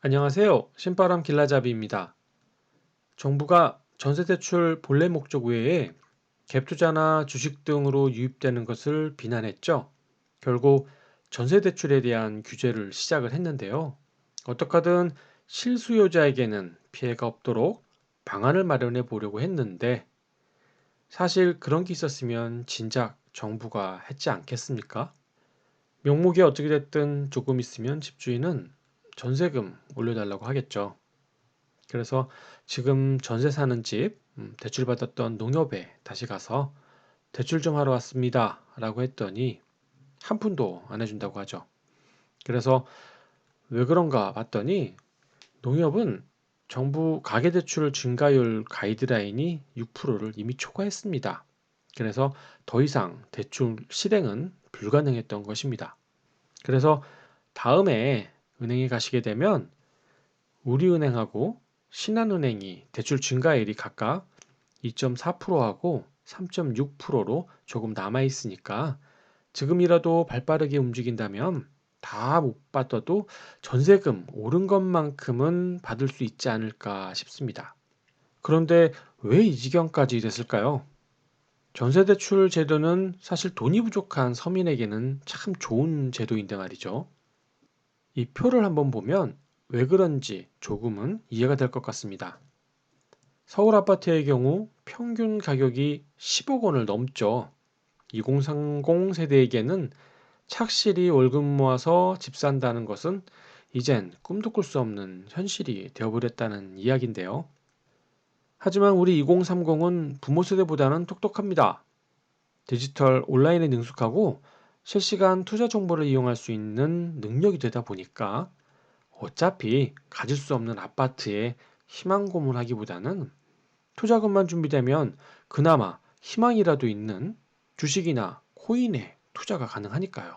안녕하세요. 신바람 길라잡이입니다. 정부가 전세대출 본래 목적 외에 갭투자나 주식 등으로 유입되는 것을 비난했죠. 결국 전세대출에 대한 규제를 시작을 했는데요. 어떻게 하든 실수요자에게는 피해가 없도록 방안을 마련해 보려고 했는데 사실 그런 게 있었으면 진작 정부가 했지 않겠습니까? 명목이 어떻게 됐든 조금 있으면 집주인은 전세금 올려달라고 하겠죠. 그래서 지금 전세 사는 집, 대출받았던 농협에 다시 가서 대출 좀 하러 왔습니다. 라고 했더니 한 푼도 안 해준다고 하죠. 그래서 왜 그런가 봤더니 농협은 정부 가계대출 증가율 가이드라인이 6%를 이미 초과했습니다. 그래서 더 이상 대출 실행은 불가능했던 것입니다. 그래서 다음에 은행에 가시게 되면 우리은행하고 신한은행이 대출 증가율이 각각 2.4%하고 3.6%로 조금 남아 있으니까 지금이라도 발빠르게 움직인다면 다 못 받아도 전세금 오른 것만큼은 받을 수 있지 않을까 싶습니다. 그런데 왜 이 지경까지 됐을까요? 전세대출 제도는 사실 돈이 부족한 서민에게는 참 좋은 제도인데 말이죠. 이 표를 한번 보면 왜 그런지 조금은 이해가 될 것 같습니다. 서울 아파트의 경우 평균 가격이 10억 원을 넘죠. 2030 세대에게는 착실히 월급 모아서 집 산다는 것은 이젠 꿈도 꿀 수 없는 현실이 되어버렸다는 이야기인데요. 하지만 우리 2030은 부모 세대보다는 똑똑합니다. 디지털 온라인에 능숙하고 실시간 투자 정보를 이용할 수 있는 능력이 되다 보니까 어차피 가질 수 없는 아파트에 희망 고문하기보다는 투자금만 준비되면 그나마 희망이라도 있는 주식이나 코인에 투자가 가능하니까요.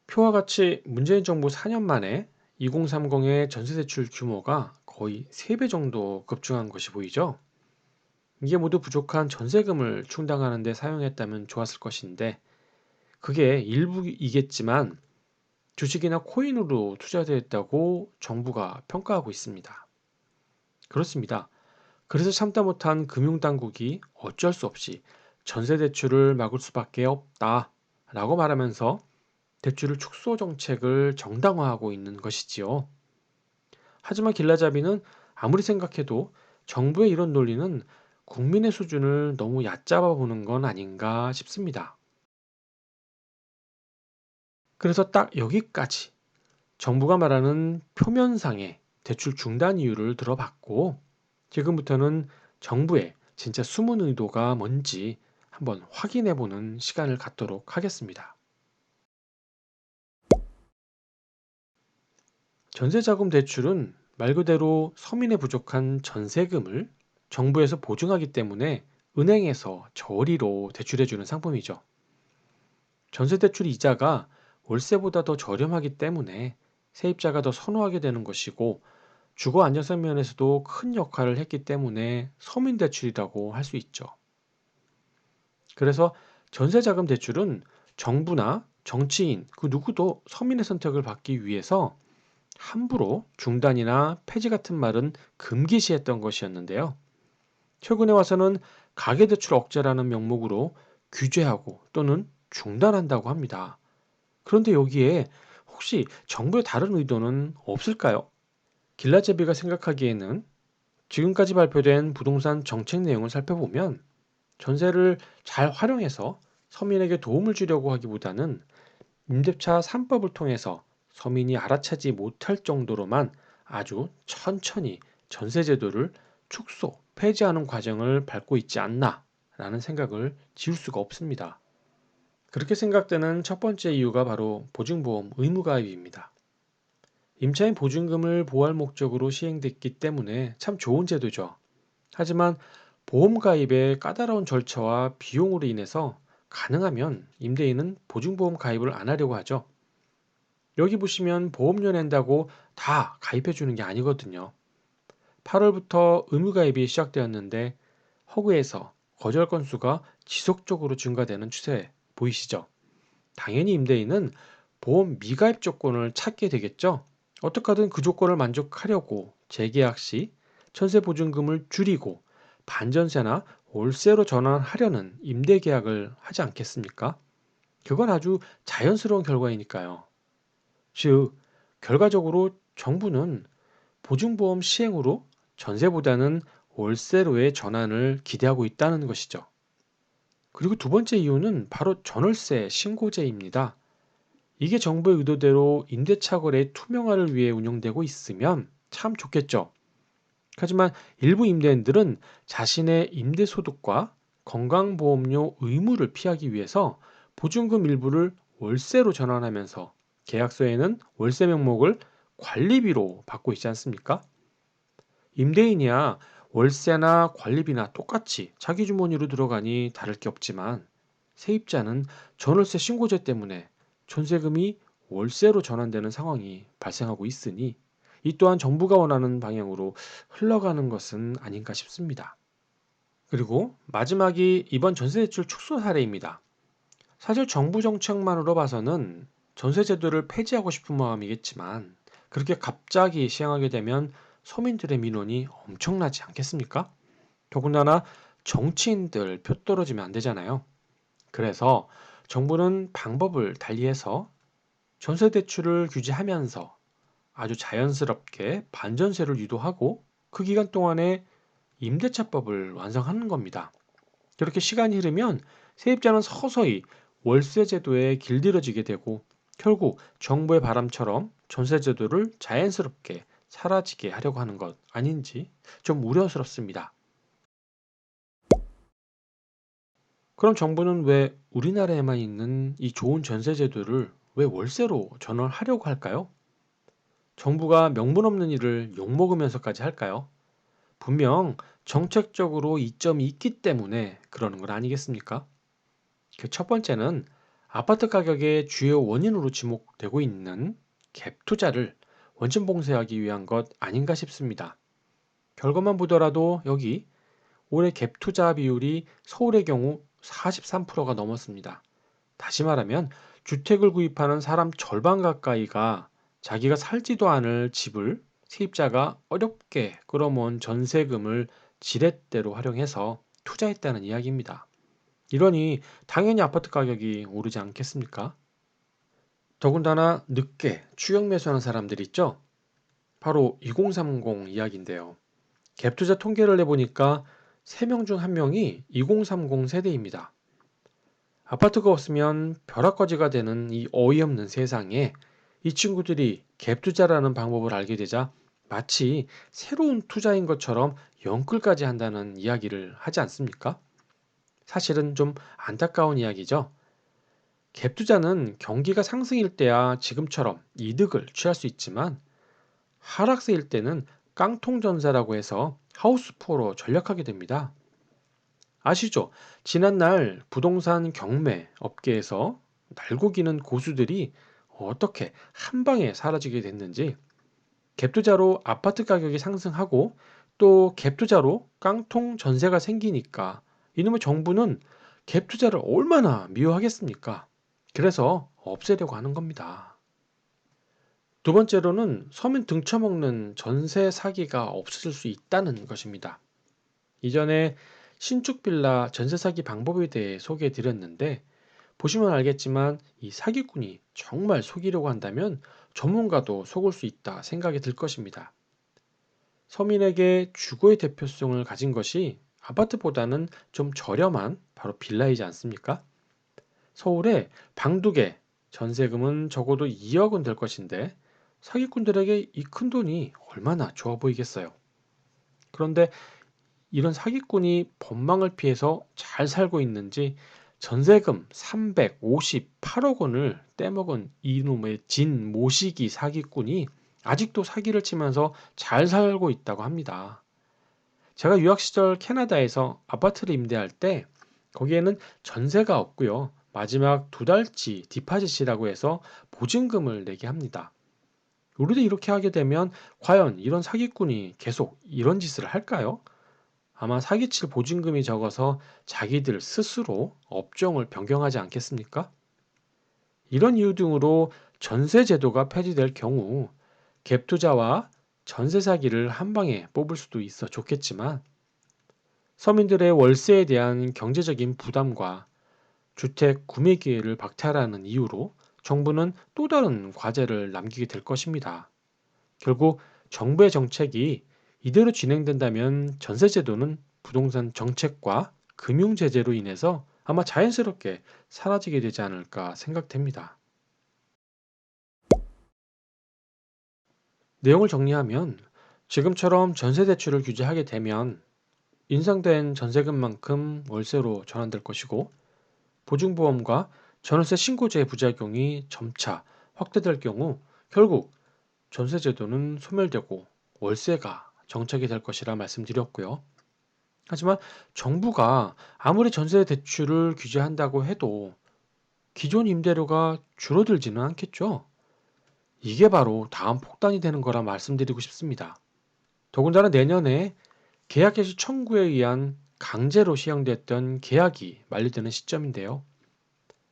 표와 같이 문재인 정부 4년 만에 2030의 전세대출 규모가 거의 3배 정도 급증한 것이 보이죠? 이게 모두 부족한 전세금을 충당하는 데 사용했다면 좋았을 것인데 그게 일부이겠지만 주식이나 코인으로 투자되었다고 정부가 평가하고 있습니다. 그렇습니다. 그래서 참다 못한 금융당국이 어쩔 수 없이 전세대출을 막을 수밖에 없다라고 말하면서 대출을 축소 정책을 정당화하고 있는 것이지요. 하지만 길라잡이는 아무리 생각해도 정부의 이런 논리는 국민의 수준을 너무 얕잡아 보는 건 아닌가 싶습니다. 그래서 딱 여기까지 정부가 말하는 표면상의 대출 중단 이유를 들어봤고 지금부터는 정부의 진짜 숨은 의도가 뭔지 한번 확인해 보는 시간을 갖도록 하겠습니다. 전세자금 대출은 말 그대로 서민의 부족한 전세금을 정부에서 보증하기 때문에 은행에서 저리로 대출해주는 상품이죠. 전세대출 이자가 월세보다 더 저렴하기 때문에 세입자가 더 선호하게 되는 것이고 주거 안정성 면에서도 큰 역할을 했기 때문에 서민대출이라고 할 수 있죠. 그래서 전세자금 대출은 정부나 정치인 그 누구도 서민의 선택을 받기 위해서 함부로 중단이나 폐지 같은 말은 금기시했던 것이었는데요. 최근에 와서는 가계대출 억제라는 명목으로 규제하고 또는 중단한다고 합니다. 그런데 여기에 혹시 정부의 다른 의도는 없을까요? 길라제비가 생각하기에는 지금까지 발표된 부동산 정책 내용을 살펴보면 전세를 잘 활용해서 서민에게 도움을 주려고 하기보다는 임대차 3법을 통해서 서민이 알아차지 못할 정도로만 아주 천천히 전세제도를 축소, 폐지하는 과정을 밟고 있지 않나라는 생각을 지울 수가 없습니다. 그렇게 생각되는 첫 번째 이유가 바로 보증보험 의무가입입니다. 임차인 보증금을 보호할 목적으로 시행됐기 때문에 참 좋은 제도죠. 하지만 보험 가입의 까다로운 절차와 비용으로 인해서 가능하면 임대인은 보증보험 가입을 안 하려고 하죠. 여기 보시면 보험료 낸다고 다 가입해 주는 게 아니거든요. 8월부터 의무가입이 시작되었는데 허구에서 거절 건수가 지속적으로 증가되는 추세 보이시죠? 당연히 임대인은 보험 미가입 조건을 찾게 되겠죠. 어떻게 하든 그 조건을 만족하려고 재계약 시 전세보증금을 줄이고 반전세나 월세로 전환하려는 임대계약을 하지 않겠습니까? 그건 아주 자연스러운 결과이니까요. 즉, 결과적으로 정부는 보증보험 시행으로 전세보다는 월세로의 전환을 기대하고 있다는 것이죠. 그리고 두 번째 이유는 바로 전월세 신고제입니다. 이게 정부의 의도대로 임대차거래의 투명화를 위해 운영되고 있으면 참 좋겠죠. 하지만 일부 임대인들은 자신의 임대소득과 건강보험료 의무를 피하기 위해서 보증금 일부를 월세로 전환하면서 계약서에는 월세 명목을 관리비로 받고 있지 않습니까? 임대인이야 월세나 관리비나 똑같이 자기 주머니로 들어가니 다를 게 없지만 세입자는 전월세 신고제 때문에 전세금이 월세로 전환되는 상황이 발생하고 있으니 이 또한 정부가 원하는 방향으로 흘러가는 것은 아닌가 싶습니다. 그리고 마지막이 이번 전세대출 축소 사례입니다. 사실 정부 정책만으로 봐서는 전세제도를 폐지하고 싶은 마음이겠지만 그렇게 갑자기 시행하게 되면 서민들의 민원이 엄청나지 않겠습니까? 더군다나 정치인들 표 떨어지면 안 되잖아요. 그래서 정부는 방법을 달리해서 전세대출을 규제하면서 아주 자연스럽게 반전세를 유도하고 그 기간 동안에 임대차법을 완성하는 겁니다. 그렇게 시간이 흐르면 세입자는 서서히 월세 제도에 길들여지게 되고 결국 정부의 바람처럼 전세 제도를 자연스럽게 사라지게 하려고 하는 것 아닌지 좀 우려스럽습니다. 그럼 정부는 왜 우리나라에만 있는 이 좋은 전세 제도를 왜 월세로 전환하려고 할까요? 정부가 명분 없는 일을 욕먹으면서까지 할까요? 분명 정책적으로 이점이 있기 때문에 그러는 건 아니겠습니까? 그 첫 번째는 아파트 가격의 주요 원인으로 지목되고 있는 갭 투자를 원천 봉쇄하기 위한 것 아닌가 싶습니다. 결과만 보더라도 여기 올해 갭 투자 비율이 서울의 경우 43%가 넘었습니다. 다시 말하면 주택을 구입하는 사람 절반 가까이가 자기가 살지도 않을 집을 세입자가 어렵게 끌어모은 전세금을 지렛대로 활용해서 투자했다는 이야기입니다. 이러니 당연히 아파트 가격이 오르지 않겠습니까? 더군다나 늦게 추격 매수하는 사람들 있죠? 바로 2030 이야기인데요. 갭투자 통계를 내보니까 3명 중 1명이 2030 세대입니다. 아파트가 없으면 벼락거지가 되는 이 어이없는 세상에 이 친구들이 갭투자라는 방법을 알게 되자 마치 새로운 투자인 것처럼 영끌까지 한다는 이야기를 하지 않습니까? 사실은 좀 안타까운 이야기죠. 갭투자는 경기가 상승일 때야 지금처럼 이득을 취할 수 있지만 하락세일 때는 깡통전세라고 해서 하우스푸어로 전락하게 됩니다. 아시죠? 지난날 부동산 경매 업계에서 날고기는 고수들이 어떻게 한 방에 사라지게 됐는지 갭투자로 아파트 가격이 상승하고 또 갭투자로 깡통 전세가 생기니까 이놈의 정부는 갭투자를 얼마나 미워하겠습니까? 그래서 없애려고 하는 겁니다. 두 번째로는 서민 등쳐먹는 전세 사기가 없어질 수 있다는 것입니다. 이전에 신축 빌라 전세 사기 방법에 대해 소개해 드렸는데 보시면 알겠지만 이 사기꾼이 정말 속이려고 한다면 전문가도 속을 수 있다 생각이 들 것입니다. 서민에게 주거의 대표성을 가진 것이 아파트보다는 좀 저렴한 바로 빌라이지 않습니까? 서울에 방 2개 전세금은 적어도 2억 원 될 것인데 사기꾼들에게 이 큰 돈이 얼마나 좋아 보이겠어요. 그런데 이런 사기꾼이 법망을 피해서 잘 살고 있는지 전세금 358억 원을 떼먹은 이놈의 진 모시기 사기꾼이 아직도 사기를 치면서 잘 살고 있다고 합니다. 제가 유학 시절 캐나다에서 아파트를 임대할 때 거기에는 전세가 없고요. 마지막 2달치 디파짓이라고 해서 보증금을 내게 합니다. 우리도 이렇게 하게 되면 과연 이런 사기꾼이 계속 이런 짓을 할까요? 아마 사기칠 보증금이 적어서 자기들 스스로 업종을 변경하지 않겠습니까? 이런 이유 등으로 전세 제도가 폐지될 경우 갭 투자와 전세 사기를 한 방에 뽑을 수도 있어 좋겠지만 서민들의 월세에 대한 경제적인 부담과 주택 구매 기회를 박탈하는 이유로 정부는 또 다른 과제를 남기게 될 것입니다. 결국 정부의 정책이 이대로 진행된다면 전세제도는 부동산 정책과 금융제재로 인해서 아마 자연스럽게 사라지게 되지 않을까 생각됩니다. 내용을 정리하면 지금처럼 전세대출을 규제하게 되면 인상된 전세금만큼 월세로 전환될 것이고 보증보험과 전월세 신고제의 부작용이 점차 확대될 경우 결국 전세제도는 소멸되고 월세가 정착이 될 것이라 말씀드렸고요. 하지만 정부가 아무리 전세 대출을 규제한다고 해도 기존 임대료가 줄어들지는 않겠죠. 이게 바로 다음 폭탄이 되는 거라 말씀드리고 싶습니다. 더군다나 내년에 계약개시 청구에 의한 강제로 시행됐던 계약이 만료되는 시점인데요.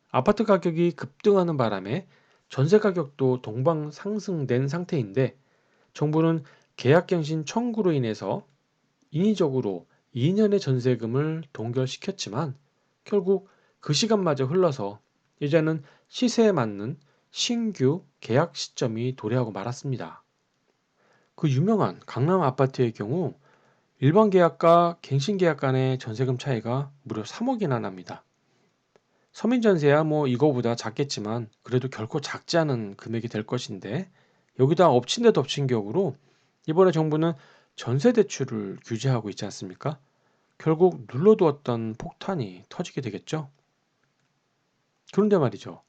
아파트 가격이 급등하는 바람에 전세 가격도 동방 상승된 상태인데 정부는 계약갱신 청구로 인해서 인위적으로 2년의 전세금을 동결시켰지만 결국 그 시간마저 흘러서 이제는 시세에 맞는 신규 계약 시점이 도래하고 말았습니다. 그 유명한 강남 아파트의 경우 일반 계약과 갱신 계약 간의 전세금 차이가 무려 3억이나 납니다. 서민 전세야 뭐 이거보다 작겠지만 그래도 결코 작지 않은 금액이 될 것인데 여기다 엎친 데 덮친 격으로 이번에 정부는 전세 대출을 규제하고 있지 않습니까? 결국 눌러두었던 폭탄이 터지게 되겠죠? 그런데 말이죠.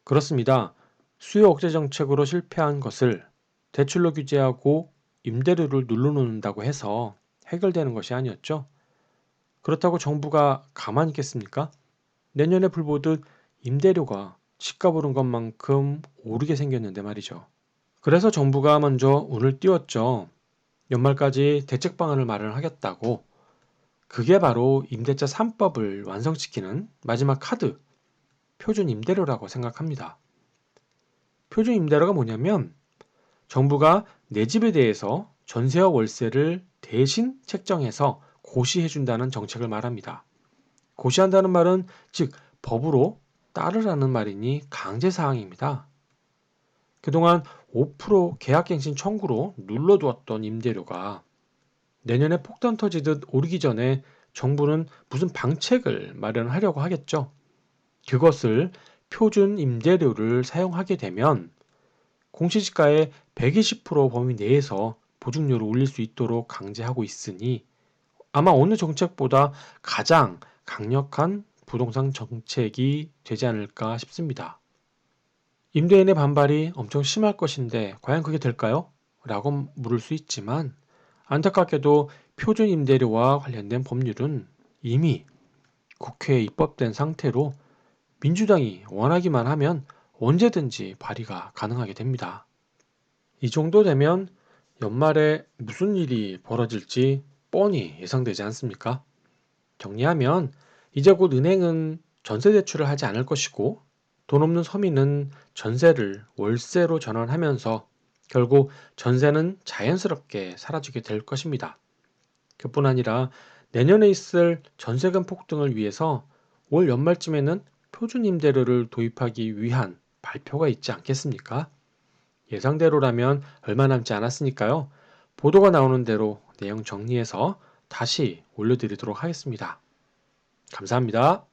그렇습니다. 수요 억제 정책으로 실패한 것을 대출로 규제하고 임대료를 눌러놓는다고 해서 해결되는 것이 아니었죠. 그렇다고 정부가 가만히 있겠습니까? 내년에 불보듯 임대료가 집값 오른 것만큼 오르게 생겼는데 말이죠. 그래서 정부가 먼저 운을 띄웠죠. 연말까지 대책 방안을 마련하겠다고. 그게 바로 임대차 3법을 완성시키는 마지막 카드, 표준 임대료라고 생각합니다. 표준 임대료가 뭐냐면 정부가 내 집에 대해서 전세와 월세를 대신 책정해서 고시해준다는 정책을 말합니다. 고시한다는 말은 즉 법으로 따르라는 말이니 강제사항입니다. 그동안 5% 계약갱신 청구로 눌러두었던 임대료가 내년에 폭탄 터지듯 오르기 전에 정부는 무슨 방책을 마련하려고 하겠죠. 그것을 표준 임대료를 사용하게 되면 공시지가의 120% 범위 내에서 보증료를 올릴 수 있도록 강제하고 있으니 아마 어느 정책보다 가장 강력한 부동산 정책이 되지 않을까 싶습니다. 임대인의 반발이 엄청 심할 것인데 과연 그게 될까요? 라고 물을 수 있지만 안타깝게도 표준 임대료와 관련된 법률은 이미 국회에 입법된 상태로 민주당이 원하기만 하면 언제든지 발의가 가능하게 됩니다. 이 정도 되면 연말에 무슨 일이 벌어질지 뻔히 예상되지 않습니까? 정리하면 이제 곧 은행은 전세 대출을 하지 않을 것이고 돈 없는 서민은 전세를 월세로 전환하면서 결국 전세는 자연스럽게 사라지게 될 것입니다. 그뿐 아니라 내년에 있을 전세금 폭등을 위해서 올 연말쯤에는 표준 임대료를 도입하기 위한 발표가 있지 않겠습니까? 예상대로라면 얼마 남지 않았으니까요. 보도가 나오는 대로 내용 정리해서 다시 올려드리도록 하겠습니다. 감사합니다.